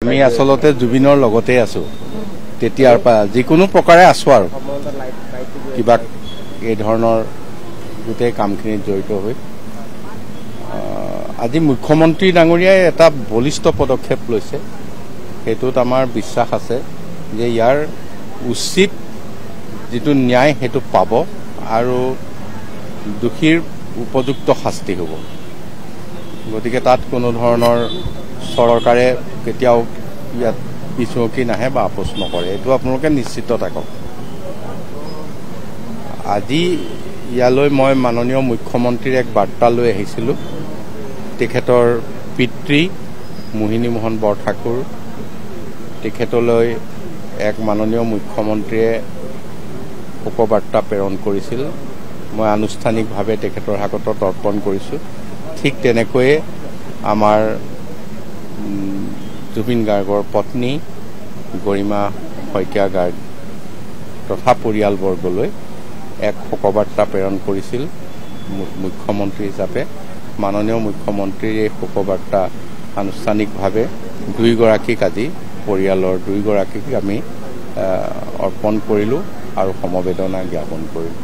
আমি আসলতে জুবিনৰ লগতে আছো তেতিয়াৰ পৰা যিকোনো প্ৰকাৰে আছো আৰু কিবা এই ধৰণৰ গোটেই কামখিনিত জড়িত হৈ আজি মুখ্যমন্ত্ৰী ডাঙৰীয়াই এটা বলিষ্ঠ পদক্ষেপ লৈছে সেইটোত আমাৰ বিশ্বাস আছে যে ইয়াৰ উচিত যিটো ন্যায় সেইটো পাব আৰু দোষীৰ উপযুক্ত শাস্তি হ'ব গতিকে তাত কোনো ধৰণৰ চৰকাৰে কেতিয়াও ইয়াত পিছুৱকি নাহে বা আপোচ নকৰে এইটো আপোনালোকে নিশ্চিত থাকক আজি ইয়ালৈ মই মাননীয় মুখ্যমন্ত্ৰীৰ এক বাৰ্তা লৈ আহিছিলোঁ তেখেতৰ পিতৃ মোহিনী মোহন বৰঠাকুৰ তেখেতলৈ এক মাননীয় মুখ্যমন্ত্ৰীয়ে শোকবাৰ্তা প্ৰেৰণ কৰিছিল মই আনুষ্ঠানিকভাৱে তেখেতৰ হাতত অৰ্পণ কৰিছোঁ ঠিক তেনেকৈয়ে আমাৰ জুবিন গাৰ্গৰ পত্নী গৰিমা শইকীয়া গাৰ্গ তথা পৰিয়ালবৰ্গলৈ এক শোকবাৰ্তা প্ৰেৰণ কৰিছিল মুখ্যমন্ত্ৰী হিচাপে মাননীয় মুখ্যমন্ত্ৰীৰ এই শোকবাৰ্তা আনুষ্ঠানিকভাৱে দুয়োগৰাকীক আজি পৰিয়ালৰ দুয়োগৰাকীক আমি অৰ্পণ কৰিলোঁ আৰু সমবেদনা জ্ঞাপন কৰিলোঁ